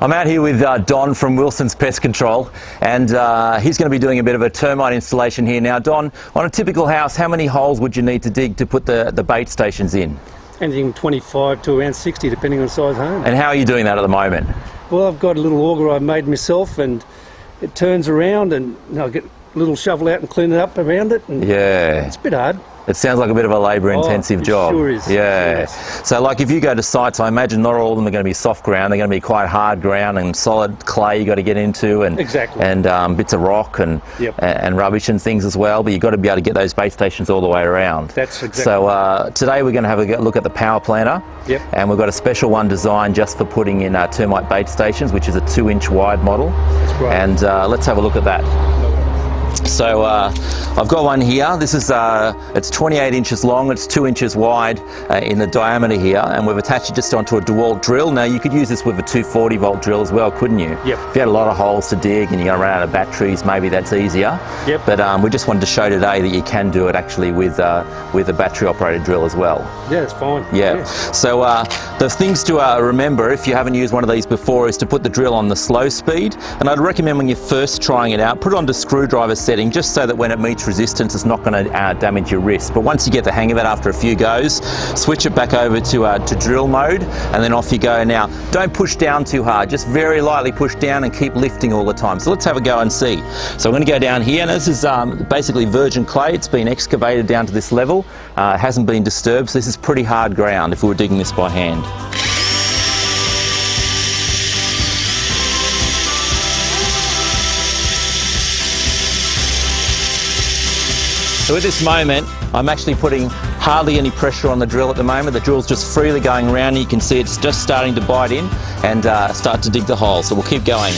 I'm out here with Don from Wilson's Pest Control, and he's going to be doing a bit of a termite installation here. Now, Don, on a typical house, how many holes would you need to dig to put the bait stations in? Anything 25 to around 60, depending on the size home. And how are you doing that at the moment? Well, I've got a little auger I've made myself, and it turns around, and I get a little shovel out and clean it up around it. And yeah. It's a bit hard. It sounds like a bit of a labour-intensive job. Sure is. Yeah. Sure is. So, like, if you go to sites, I imagine not all of them are going to be soft ground. They're going to be quite hard ground and solid clay you got to get into, and exactly. And bits of rock and and rubbish and things as well. But you've got to be able to get those bait stations all the way around. That's exactly. So today we're going to have a look at the power planter. Yep. And we've got a special one designed just for putting in termite bait stations, which is a 2-inch wide model. That's right. And let's have a look at that. So I've got one here. This is it's 28 inches long, it's 2 inches wide in the diameter here, and we've attached it just onto a DeWalt drill. Now you could use this with a 240 volt drill as well, couldn't you? Yep. If you had a lot of holes to dig and you're going to run out of batteries, maybe that's easier. Yep. But we just wanted to show today that you can do it actually with a battery operated drill as well. Yeah, it's fine. Yeah. So the things to remember if you haven't used one of these before is to put the drill on the slow speed, and I'd recommend when you're first trying it out, put it on to screwdriver setting, just so that when it meets resistance it's not going to damage your wrist. But once you get the hang of it after a few goes, switch it back over to drill mode, and then off you go. Now don't push down too hard, just very lightly push down and keep lifting all the time. So let's have a go and see. So I'm going to go down here, and this is basically virgin clay. It's been excavated down to this level, it hasn't been disturbed, so this is pretty hard ground if we were digging this by hand. So at this moment, I'm actually putting hardly any pressure on the drill at the moment. The drill's just freely going around. You can see it's just starting to bite in and start to dig the hole. So we'll keep going.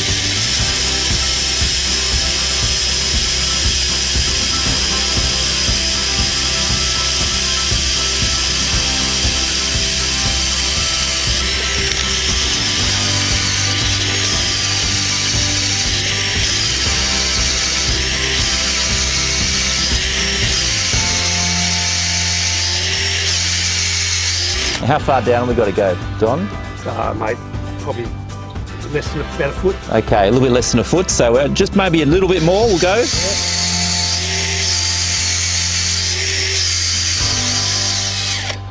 How far down have we got to go, Don? Mate, probably less than about a foot. Okay, a little bit less than a foot, so just maybe a little bit more, we'll go. Yeah.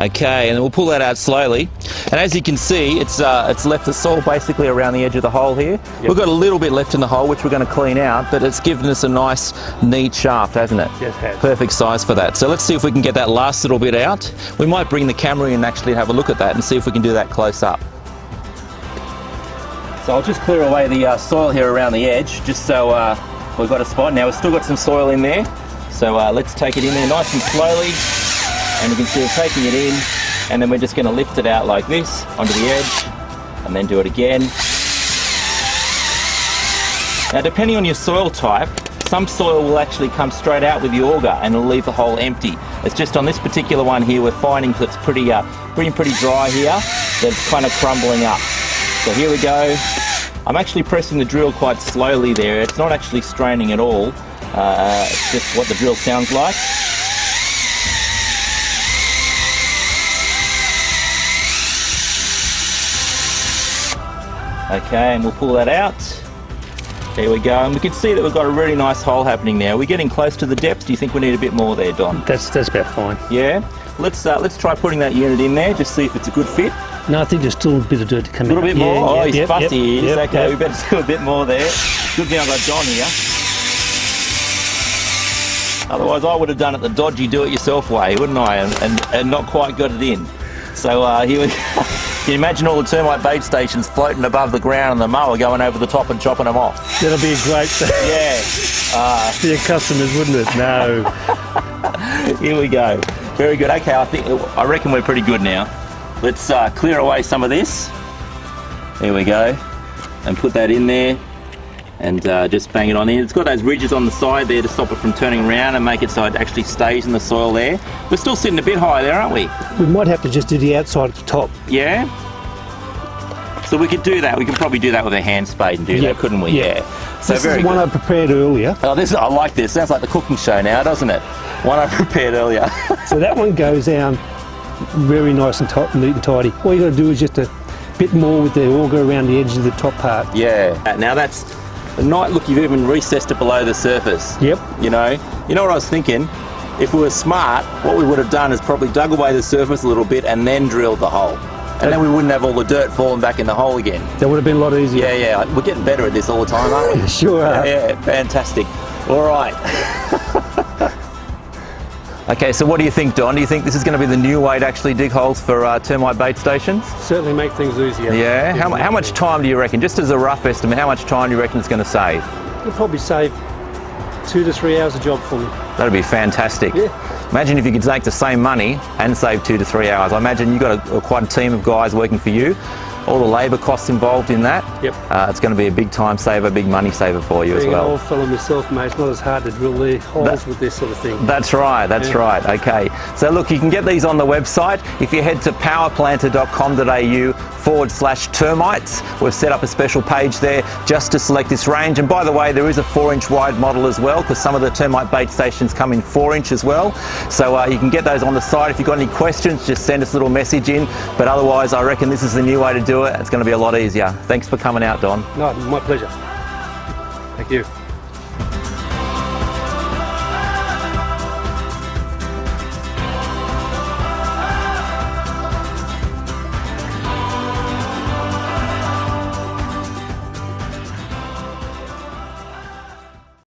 Okay, and then we'll pull that out slowly. And as you can see, it's left the soil basically around the edge of the hole here. Yep. We've got a little bit left in the hole, which we're going to clean out, but it's given us a nice, neat shaft, hasn't it? Yes, it has. Perfect size for that. So let's see if we can get that last little bit out. We might bring the camera in and actually have a look at that and see if we can do that close up. So I'll just clear away the soil here around the edge, just so we've got a spot. Now we've still got some soil in there, so let's take it in there nice and slowly, and you can see we're taking it in, and then we're just going to lift it out like this onto the edge, and then do it again. Now depending on your soil type, some soil will actually come straight out with the auger and it'll leave the hole empty. It's just on this particular one here we're finding that it's pretty dry here, that it's kind of crumbling up. So here we go. I'm actually pressing the drill quite slowly there. It's not actually straining at all. It's just what the drill sounds like. Okay, and we'll pull that out. There we go, and we can see that we've got a really nice hole happening now. We're getting close to the depth. Do you think we need a bit more there, Don? That's about fine. Yeah? Let's try putting that unit in there, just see if it's a good fit. No, I think there's still a bit of dirt to come out. A little bit more? Yeah, oh, he's fussy, he is. Okay, we yep. better do a bit more there. Good thing I've got Don here. Otherwise I would have done it the dodgy do-it-yourself way, wouldn't I? And not quite got it in. So here we go. Can you imagine all the termite bait stations floating above the ground and the mower going over the top and chopping them off? That'll be a great thing. Yeah. For your customers, wouldn't it? No. Here we go. Very good. Okay, I reckon we're pretty good now. Let's clear away some of this. There we go. And put that in there. And just bang it on in. It's got those ridges on the side there to stop it from turning around and make it so it actually stays in the soil there. We're still sitting a bit high there, aren't we? We might have to just do the outside at the top. Yeah? So we could do that. We could probably do that with a hand spade and do that, couldn't we? Yeah. So this is one I prepared earlier. Oh, I like this. Sounds like the cooking show now, doesn't it? One I prepared earlier. So that one goes down very nice and neat and tidy. All you got to do is just a bit more with the auger around the edge of the top part. Yeah. Now that's a nice look. You've even recessed it below the surface. Yep. You know what I was thinking? If we were smart, what we would have done is probably dug away the surface a little bit and then drilled the hole. And then we wouldn't have all the dirt falling back in the hole again. That would have been a lot easier. Yeah. We're getting better at this all the time, aren't we? Sure are. Yeah, fantastic. All right. Okay, so what do you think, Don? Do you think this is going to be the new way to actually dig holes for termite bait stations? Certainly make things easier. Yeah. How much time do you reckon? Just as a rough estimate, how much time do you reckon it's going to save? It'll probably save 2 to 3 hours a job for me. That'd be fantastic. Yeah. Imagine if you could make the same money and save 2 to 3 hours. I imagine you've got quite a team of guys working for you. All the labour costs involved in that. Yep. It's going to be a big time saver, big money saver for you as Being an well. old fellow myself, mate, it's not as hard to drill their holes with this sort of thing. That's right, right. Okay. So look, you can get these on the website. If you head to powerplanter.com.au/termites, we've set up a special page there just to select this range. And by the way, there is a 4-inch wide model as well, because some of the termite bait stations come in 4-inch as well. So you can get those on the site. If you've got any questions, just send us a little message in. But otherwise, I reckon this is the new way to do it. It's going to be a lot easier. Thanks for coming out, Don. No, my pleasure. Thank you.